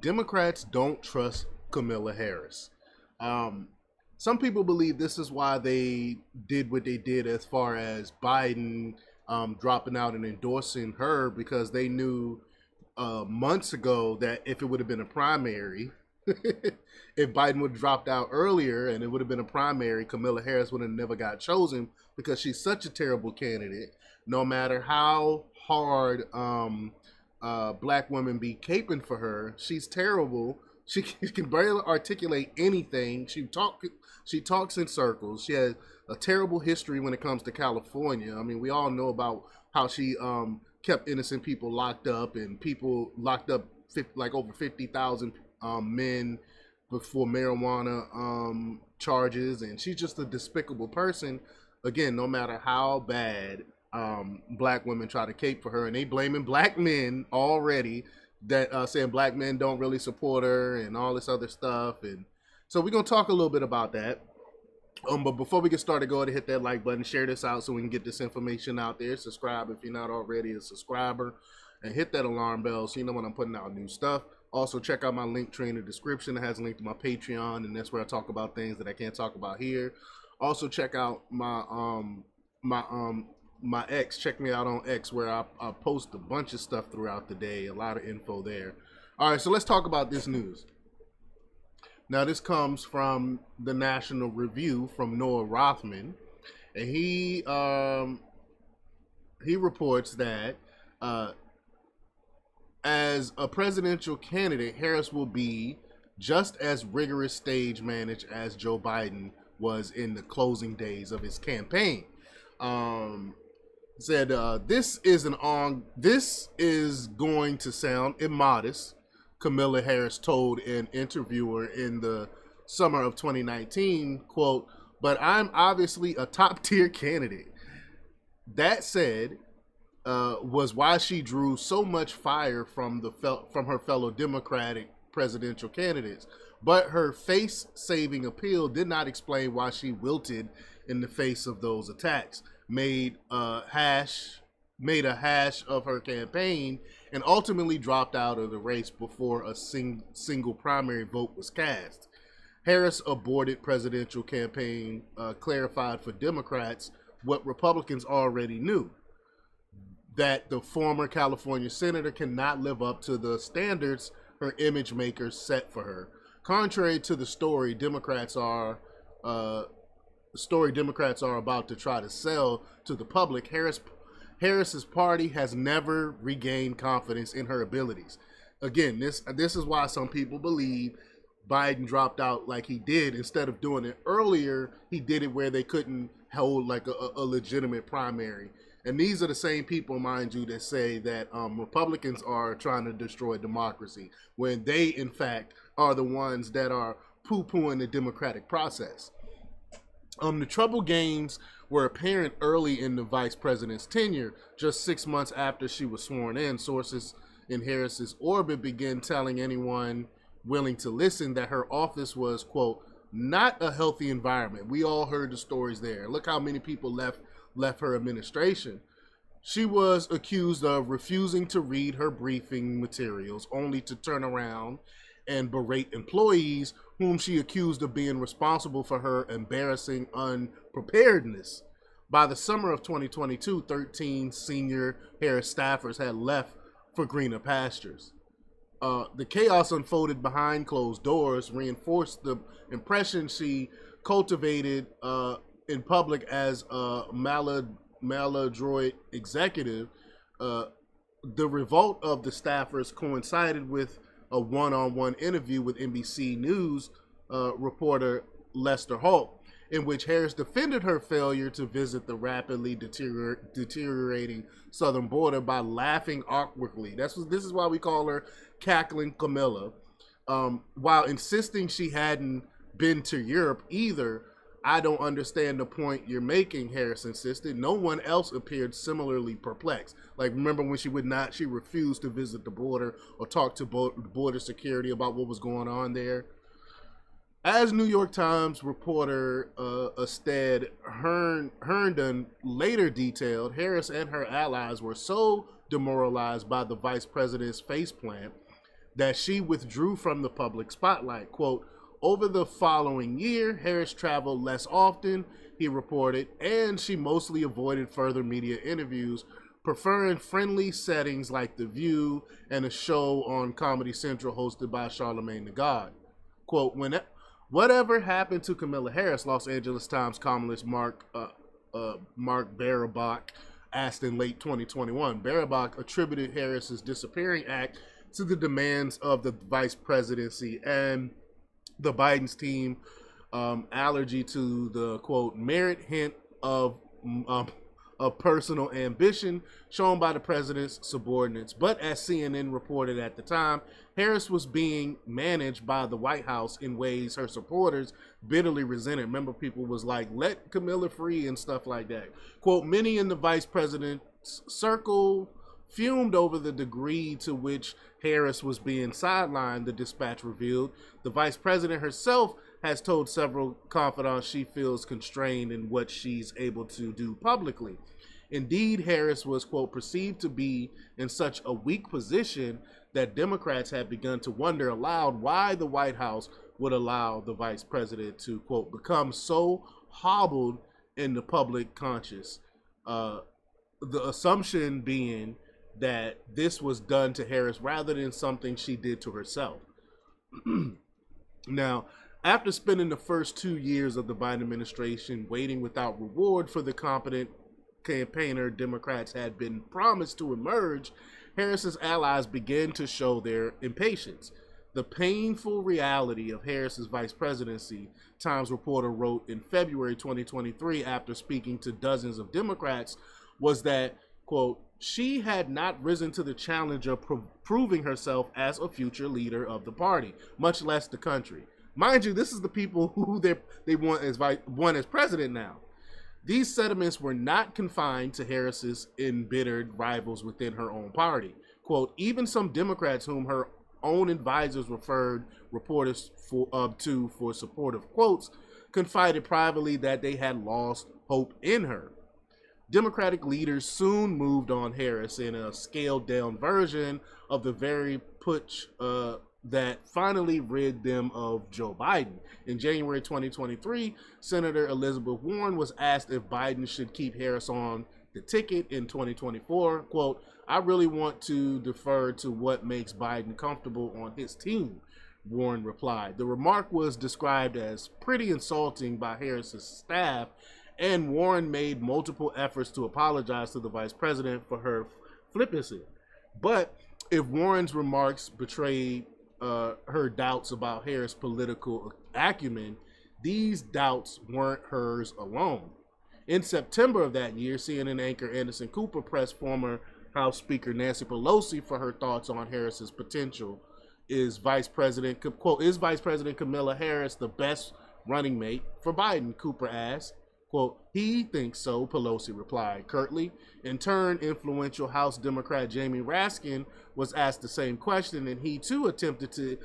Democrats don't trust Kamala Harris. Um, some people believe this is why they did what they did as far as Biden dropping out and endorsing her, because they knew months ago that if it would have been a primary, if Biden would have dropped out earlier and it would have been a primary, Kamala Harris would have never got chosen because she's such a terrible candidate. No matter how hard black women be caping for her, she's terrible. She can barely articulate anything. She talks in circles. She has a terrible history when it comes to California. I mean, we all know about how she kept innocent people locked up, and people locked up like over 50,000 men before marijuana charges, and she's just a despicable person. Again, no matter how bad black women try to cape for her, and they blaming black men already, that saying black men don't really support her and all this other stuff. And so we're gonna talk a little bit about that. But before we get started, go ahead and hit that like button, share this out so we can get this information out there. Subscribe if you're not already a subscriber, and hit that alarm bell so you know when I'm putting out new stuff. Also, check out my link tree in the description. It has a link to my Patreon, and that's where I talk about things that I can't talk about here. Also, check out my X. Check me out on X, where I post a bunch of stuff throughout the day. A lot of info there. All right, so let's talk about this news. Now, this comes from the National Review from Noah Rothman, and he reports that as a presidential candidate, Harris will be just as rigorous stage managed as Joe Biden was in the closing days of his campaign. Said this is going to sound immodest, Kamala Harris told an interviewer in the summer of 2019, quote, "But I'm obviously a top tier candidate." That said, was why she drew so much fire from her fellow Democratic presidential candidates. But her face-saving appeal did not explain why she wilted in the face of those attacks, made a hash of her campaign, and ultimately dropped out of the race before a single primary vote was cast. Harris' aborted presidential campaign clarified for Democrats what Republicans already knew: that the former California senator cannot live up to the standards her image makers set for her. Contrary to the story Democrats are about to try to sell to the public, Harris's party has never regained confidence in her abilities. Again, this is why some people believe Biden dropped out like he did. Instead of doing it earlier, he did it where they couldn't hold like a legitimate primary. And these are the same people, mind you, that say that Republicans are trying to destroy democracy, when they, in fact, are the ones that are poo-pooing the democratic process. The trouble gains were apparent early in the vice president's tenure. Just 6 months after she was sworn in, sources in Harris's orbit began telling anyone willing to listen that her office was, quote, not a healthy environment. We all heard the stories there. Look how many people left her administration. She was accused of refusing to read her briefing materials, only to turn around and berate employees whom she accused of being responsible for her embarrassing unpreparedness. By the summer of 2022, 13 senior Harris staffers had left for greener pastures. The chaos unfolded behind closed doors reinforced the impression she cultivated in public as a maladroit executive. The revolt of the staffers coincided with a one-on-one interview with NBC News reporter Lester Holt, in which Harris defended her failure to visit the rapidly deteriorating southern border by laughing awkwardly. This is why we call her Cackling Camilla. While insisting she hadn't been to Europe either. "I don't understand the point you're making," Harris insisted. No one else appeared similarly perplexed. Like, remember when she refused to visit the border or talk to border security about what was going on there? As New York Times reporter Stead Herndon later detailed, Harris and her allies were so demoralized by the vice president's faceplant that she withdrew from the public spotlight. Quote, over the following year, Harris traveled less often, he reported, and she mostly avoided further media interviews, preferring friendly settings like The View and a show on Comedy Central hosted by Charlamagne Tha God. Quote, whatever happened to Kamala Harris, Los Angeles Times columnist Mark Barabak asked in late 2021. Barabak attributed Harris's disappearing act to the demands of the vice presidency and the Biden's team allergy to the, quote, merit hint of personal ambition shown by the president's subordinates. But as CNN reported at the time, Harris was being managed by the White House in ways her supporters bitterly resented. Remember, people was like, let Camilla free and stuff like that. Quote, many in the vice president's circle fumed over the degree to which Harris was being sidelined, the dispatch revealed. The vice president herself has told several confidants she feels constrained in what she's able to do publicly. Indeed, Harris was, quote, perceived to be in such a weak position that Democrats had begun to wonder aloud why the White House would allow the vice president to, quote, become so hobbled in the public conscious. The assumption being that this was done to Harris rather than something she did to herself. Now, after spending the first 2 years of the Biden administration waiting without reward for the competent campaigner Democrats had been promised to emerge, Harris's allies began to show their impatience. The painful reality of Harris's vice presidency, Times reporter wrote in February 2023 after speaking to dozens of Democrats, was that, quote, she had not risen to the challenge of proving herself as a future leader of the party, much less the country. Mind you, this is the people who they want as president now. These sentiments were not confined to Harris's embittered rivals within her own party. Quote, even some Democrats whom her own advisors referred reporters for supportive quotes confided privately that they had lost hope in her. Democratic leaders soon moved on Harris in a scaled-down version of the very putsch that finally rid them of Joe Biden. In January 2023, Senator Elizabeth Warren was asked if Biden should keep Harris on the ticket in 2024. Quote, I really want to defer to what makes Biden comfortable on his team, Warren replied. The remark was described as pretty insulting by Harris's staff, and Warren made multiple efforts to apologize to the vice president for her flippancy. But if Warren's remarks betrayed her doubts about Harris' political acumen, these doubts weren't hers alone. In September of that year, CNN anchor Anderson Cooper pressed former House Speaker Nancy Pelosi for her thoughts on Harris's potential. Is Vice President Kamala Harris the best running mate for Biden? Cooper asked. Quote, he thinks so, Pelosi replied curtly. In turn, influential House Democrat Jamie Raskin was asked the same question, and he too attempted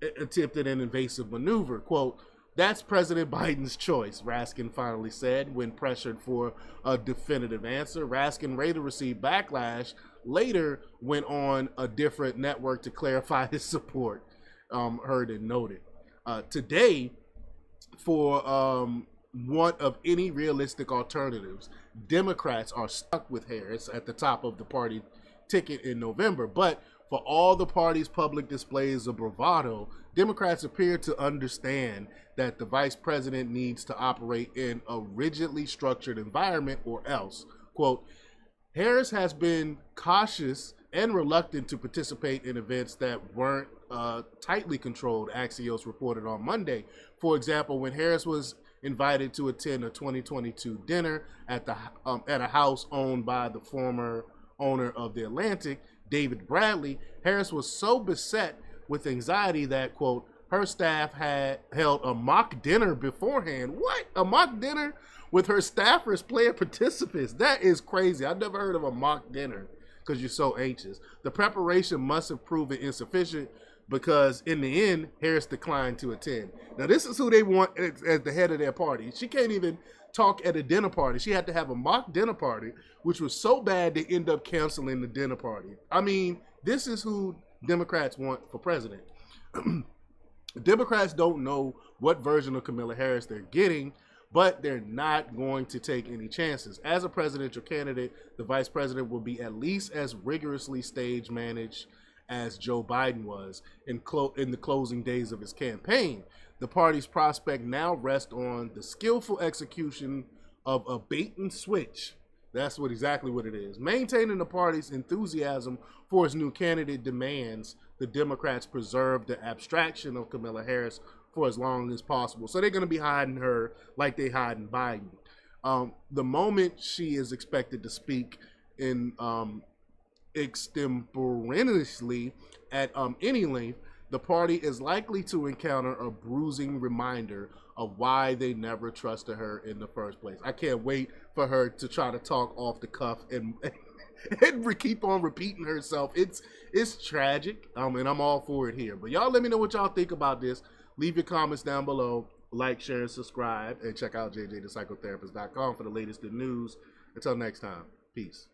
an invasive maneuver. Quote, that's President Biden's choice, Raskin finally said when pressured for a definitive answer. Raskin later received backlash, later went on a different network to clarify his support, heard and noted. Today, for one of any realistic alternatives, Democrats are stuck with Harris at the top of the party ticket in November. But for all the party's public displays of bravado, Democrats appear to understand that the vice president needs to operate in a rigidly structured environment or else. Quote, Harris has been cautious and reluctant to participate in events that weren't tightly controlled, Axios reported on Monday. For example, when Harris was invited to attend a 2022 dinner at a house owned by the former owner of The Atlantic, David Bradley, Harris was so beset with anxiety that, quote, her staff had held a mock dinner beforehand. What? A mock dinner with her staffers, player participants? That is crazy. I've never heard of a mock dinner because you're so anxious. The preparation must have proven insufficient because in the end, Harris declined to attend. Now, this is who they want as the head of their party. She can't even talk at a dinner party. She had to have a mock dinner party, which was so bad they end up canceling the dinner party. I mean, this is who Democrats want for president. Democrats don't know what version of Kamala Harris they're getting, but they're not going to take any chances. As a presidential candidate, the vice president will be at least as rigorously stage managed as Joe Biden was in the closing days of his campaign. The party's prospect now rests on the skillful execution of a bait and switch. That's exactly what it is. Maintaining the party's enthusiasm for its new candidate demands the Democrats preserve the abstraction of Kamala Harris for as long as possible. So they're going to be hiding her like they hiding Biden. The moment she is expected to speak in extemporaneously at any length, the party is likely to encounter a bruising reminder of why they never trusted her in the first place. I can't wait for her to try to talk off the cuff and keep on repeating herself. It's tragic, and I'm all for it here. But y'all let me know what y'all think about this. Leave your comments down below. Like, share, and subscribe. And check out jjthepsychotherapist.com for the latest in news. Until next time, peace.